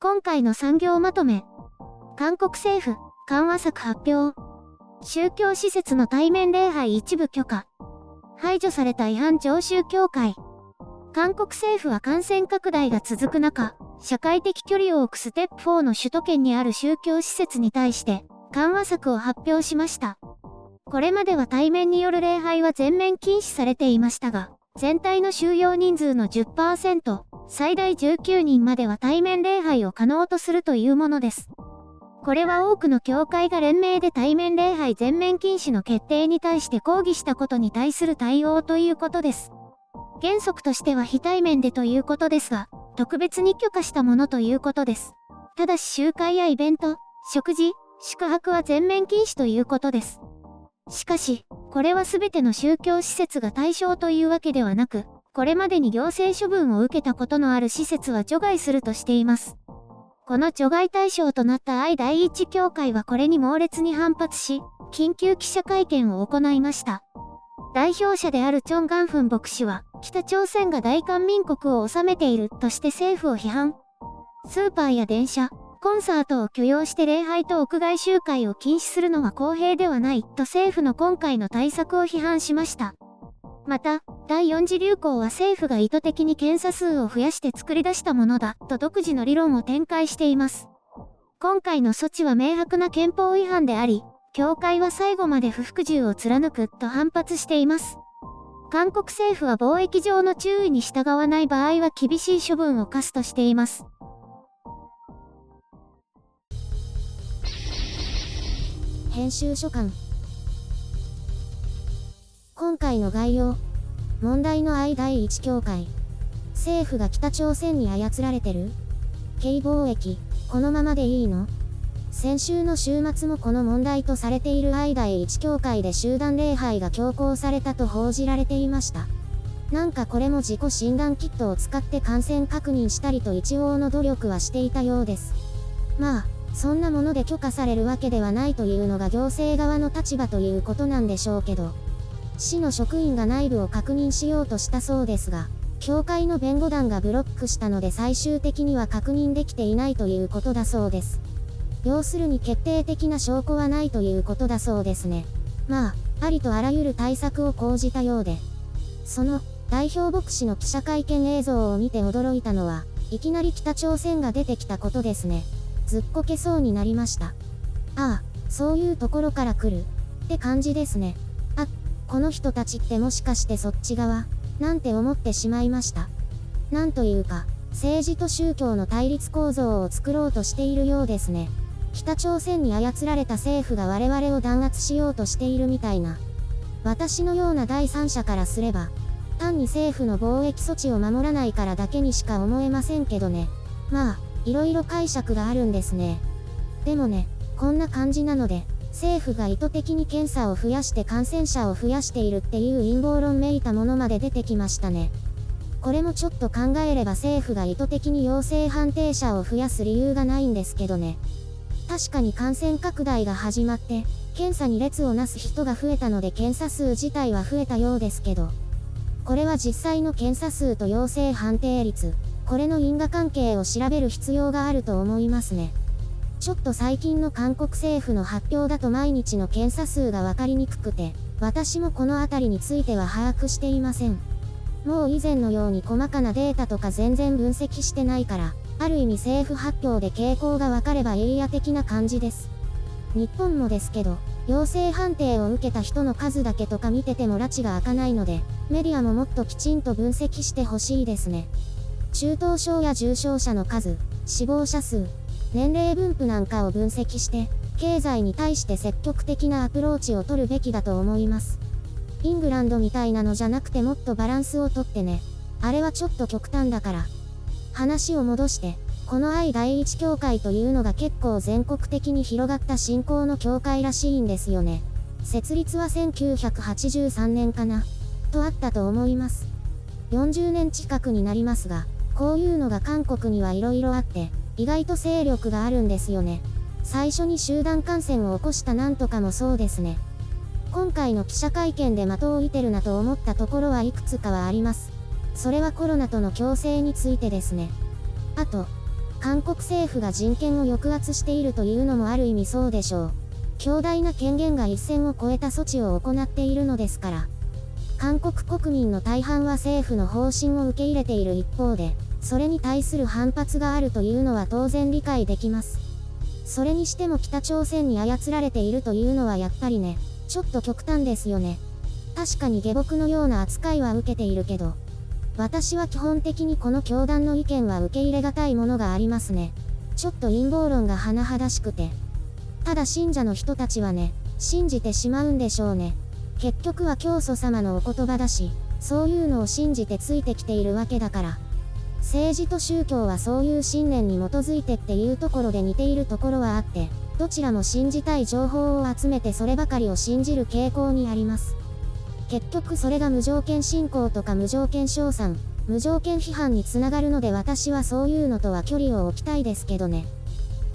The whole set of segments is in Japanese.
今回の産業まとめ。韓国政府、緩和策発表。宗教施設の対面礼拝一部許可。排除された違反常習協会。韓国政府は感染拡大が続く中、社会的距離を置くステップ4の首都圏にある宗教施設に対して、緩和策を発表しました。これまでは対面による礼拝は全面禁止されていましたが、全体の収容人数の 10%、最大19人までは対面礼拝を可能とするというものです。これは多くの教会が連名で対面礼拝全面禁止の決定に対して抗議したことに対する対応ということです。原則としては非対面でということですが、特別に許可したものということです。ただし集会やイベント、食事、宿泊は全面禁止ということです。しかし、これはすべての宗教施設が対象というわけではなく、これまでに行政処分を受けたことのある施設は除外するとしています。この除外対象となった愛第一教会はこれに猛烈に反発し、緊急記者会見を行いました。代表者であるチョン・ガンフン牧師は、北朝鮮が大韓民国を治めているとして政府を批判。スーパーや電車、コンサートを許容して礼拝と屋外集会を禁止するのは公平ではないと政府の今回の対策を批判しました。また、第4次流行は政府が意図的に検査数を増やして作り出したものだと独自の理論を展開しています。今回の措置は明白な憲法違反であり、教会は最後まで不服従を貫くと反発しています。韓国政府は貿易上の注意に従わない場合は厳しい処分を科すとしています。編集所感。今回の概要。問題の愛第一教会。政府が北朝鮮に操られてる？K貿易、このままでいいの？先週の週末もこの問題とされている愛第一教会で集団礼拝が強行されたと報じられていました。なんかこれも自己診断キットを使って感染確認したりと一応の努力はしていたようです。まあ、そんなもので許可されるわけではないというのが行政側の立場ということなんでしょうけど、市の職員が内部を確認しようとしたそうですが、教会の弁護団がブロックしたので最終的には確認できていないということだそうです。要するに決定的な証拠はないということだそうですね。まあ、ありとあらゆる対策を講じたようで。その、代表牧師の記者会見映像を見て驚いたのは、いきなり北朝鮮が出てきたことですね。ずっこけそうになりました。ああ、そういうところから来る、って感じですね。あ、この人たちってもしかしてそっち側なんて思ってしまいました。なんというか、政治と宗教の対立構造を作ろうとしているようですね。北朝鮮に操られた政府が我々を弾圧しようとしているみたいな。私のような第三者からすれば、単に政府の防疫措置を守らないからだけにしか思えませんけどね。まあ、いろいろ解釈があるんですね。でもね、こんな感じなので、政府が意図的に検査を増やして感染者を増やしているっていう陰謀論めいたものまで出てきましたね。これもちょっと考えれば政府が意図的に陽性判定者を増やす理由がないんですけどね。確かに感染拡大が始まって、検査に列をなす人が増えたので検査数自体は増えたようですけど、これは実際の検査数と陽性判定率、これの因果関係を調べる必要があると思いますね。ちょっと最近の韓国政府の発表だと毎日の検査数がわかりにくくて、私もこのあたりについては把握していません。もう以前のように細かなデータとか全然分析してないから、ある意味政府発表で傾向がわかればエリア的な感じです。日本もですけど、陽性判定を受けた人の数だけとか見てても埒が明かないので、メディアももっときちんと分析してほしいですね。中等症や重症者の数、死亡者数、年齢分布なんかを分析して、経済に対して積極的なアプローチを取るべきだと思います。イングランドみたいなのじゃなくてもっとバランスをとってね。あれはちょっと極端だから。話を戻して、この愛第一教会というのが結構全国的に広がった信仰の教会らしいんですよね。設立は1983年かな、とあったと思います。40年近くになりますが、こういうのが韓国には色々あって、意外と勢力があるんですよね。最初に集団感染を起こしたなんとかもそうですね。今回の記者会見で的を射てるなと思ったところはいくつかはあります。それはコロナとの共生についてですね。あと、韓国政府が人権を抑圧しているというのもある意味そうでしょう。強大な権限が一線を越えた措置を行っているのですから。韓国国民の大半は政府の方針を受け入れている一方で、それに対する反発があるというのは当然理解できます。それにしても北朝鮮に操られているというのはやっぱりね、ちょっと極端ですよね。確かに下僕のような扱いは受けているけど、私は基本的にこの教団の意見は受け入れがたいものがありますね。ちょっと陰謀論が甚だしくて。ただ信者の人たちはね、信じてしまうんでしょうね。結局は教祖様のお言葉だし、そういうのを信じてついてきているわけだから。政治と宗教はそういう信念に基づいてっていうところで似ているところはあって、どちらも信じたい情報を集めてそればかりを信じる傾向にあります。結局それが無条件信仰とか無条件称賛、無条件批判につながるので私はそういうのとは距離を置きたいですけどね。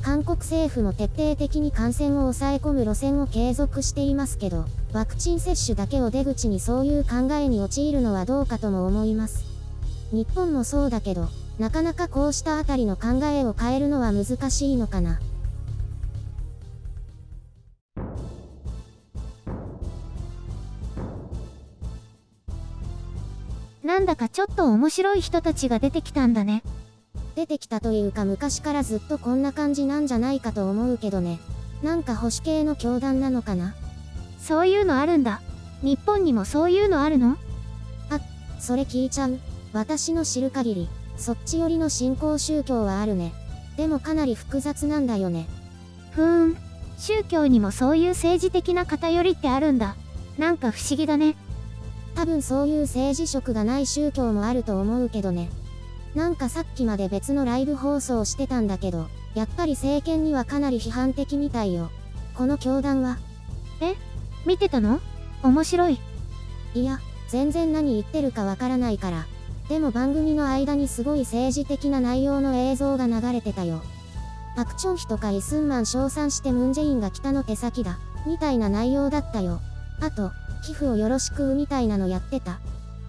韓国政府も徹底的に感染を抑え込む路線を継続していますけど、ワクチン接種だけを出口にそういう考えに陥るのはどうかとも思います。日本もそうだけど、なかなかこうしたあたりの考えを変えるのは難しいのかな。なんだかちょっと面白い人たちが出てきたんだね。出てきたというか昔からずっとこんな感じなんじゃないかと思うけどね。なんか保守系の教団なのかな。そういうのあるんだ。日本にもそういうのあるの？それ聞いちゃう。私の知る限り、そっち寄りの新興宗教はあるね。でもかなり複雑なんだよね。宗教にもそういう政治的な偏りってあるんだ。なんか不思議だね。多分そういう政治色がない宗教もあると思うけどね。なんかさっきまで別のライブ放送してたんだけど、やっぱり政権にはかなり批判的みたいよ。この教団は。見てたの？面白い。いや、全然何言ってるかわからないから。でも番組の間にすごい政治的な内容の映像が流れてたよ。パクチョンヒとかイスンマン称賛してムンジェインが北の手先だ、みたいな内容だったよ。あと、寄付をよろしくみたいなのやってた。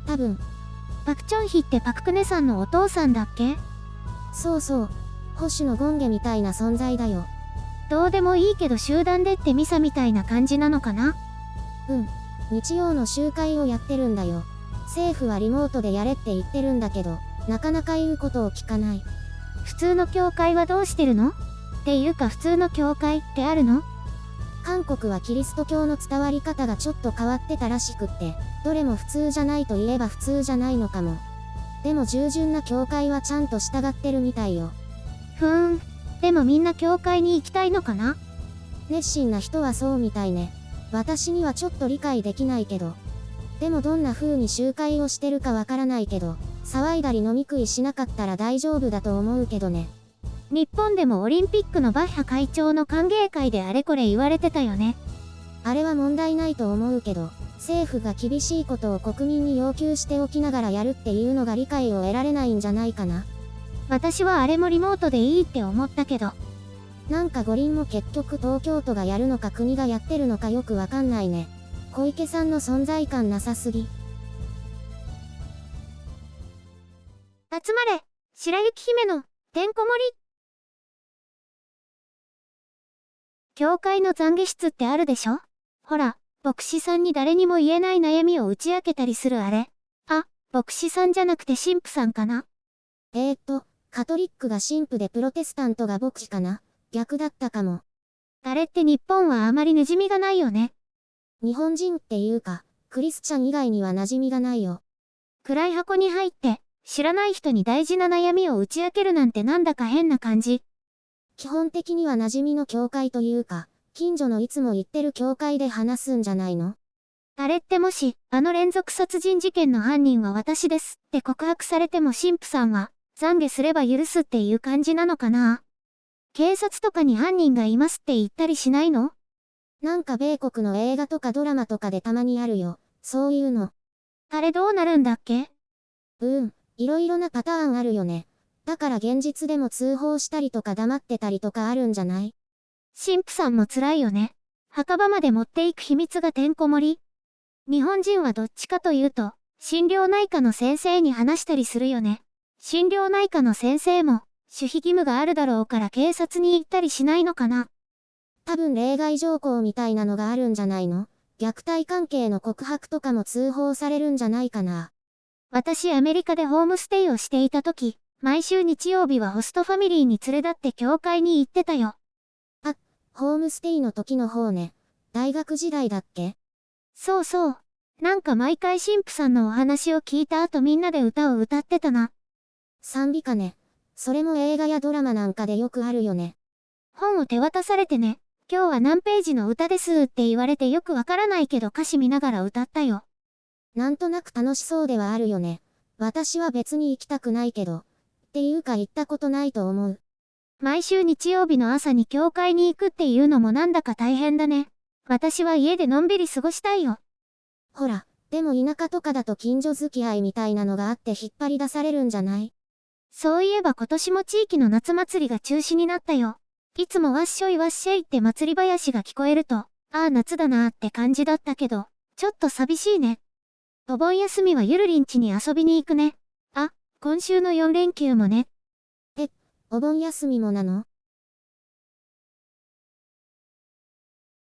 多分。パクチョンヒってパククネさんのお父さんだっけ？そうそう。保守のゴンゲみたいな存在だよ。どうでもいいけど集団でってミサみたいな感じなのかな？日曜の集会をやってるんだよ。政府はリモートでやれって言ってるんだけど、なかなか言うことを聞かない。普通の教会はどうしてるの？っていうか普通の教会ってあるの？韓国はキリスト教の伝わり方がちょっと変わってたらしくって、どれも普通じゃないと言えば普通じゃないのかも。でも従順な教会はちゃんと従ってるみたいよ。でもみんな教会に行きたいのかな？熱心な人はそうみたいね。私にはちょっと理解できないけど。でもどんな風に集会をしてるかわからないけど、騒いだり飲み食いしなかったら大丈夫だと思うけどね。日本でもオリンピックのバッハ会長の歓迎会であれこれ言われてたよね。あれは問題ないと思うけど、政府が厳しいことを国民に要求しておきながらやるっていうのが理解を得られないんじゃないかな。私はあれもリモートでいいって思ったけど。なんか五輪も結局東京都がやるのか国がやってるのかよくわかんないね。小池さんの存在感なさすぎ。集まれ、白雪姫のてんこ盛り。教会の懺悔室ってあるでしょ？ほら、牧師さんに誰にも言えない悩みを打ち明けたりするあれ。牧師さんじゃなくて神父さんかな？カトリックが神父でプロテスタントが牧師かな？逆だったかも。あれって日本はあまり馴染みがないよね。日本人っていうか、クリスチャン以外には馴染みがないよ。暗い箱に入って、知らない人に大事な悩みを打ち明けるなんてなんだか変な感じ。基本的には馴染みの教会というか、近所のいつも行ってる教会で話すんじゃないの？あれってもし、あの連続殺人事件の犯人は私ですって告白されても神父さんは、懺悔すれば許すっていう感じなのかな？警察とかに犯人がいますって言ったりしないの？なんか米国の映画とかドラマとかでたまにあるよ。そういうの。あれどうなるんだっけ？いろいろなパターンあるよね。だから現実でも通報したりとか黙ってたりとかあるんじゃない？神父さんも辛いよね。墓場まで持っていく秘密がてんこ盛り。日本人はどっちかというと、心療内科の先生に話したりするよね。心療内科の先生も、守秘義務があるだろうから警察に行ったりしないのかな。多分例外条項みたいなのがあるんじゃないの？虐待関係の告白とかも通報されるんじゃないかな。私アメリカでホームステイをしていた時、毎週日曜日はホストファミリーに連れ立って教会に行ってたよ。ホームステイの時の方ね。大学時代だっけ？そうそう。なんか毎回神父さんのお話を聞いた後みんなで歌を歌ってたな。賛美歌ね。それも映画やドラマなんかでよくあるよね。本を手渡されてね。今日は何ページの歌ですって言われてよくわからないけど歌詞見ながら歌ったよ。なんとなく楽しそうではあるよね。私は別に行きたくないけど。っていうか行ったことないと思う。毎週日曜日の朝に教会に行くっていうのもなんだか大変だね。私は家でのんびり過ごしたいよ。ほら、でも田舎とかだと近所付き合いみたいなのがあって引っ張り出されるんじゃない？そういえば今年も地域の夏祭りが中止になったよ。いつもわっしょいわっしゃいって祭り囃子が聞こえると、ああ夏だなーって感じだったけど、ちょっと寂しいね。お盆休みはゆるりん家に遊びに行くね。あ、今週の4連休もね。お盆休みもなの？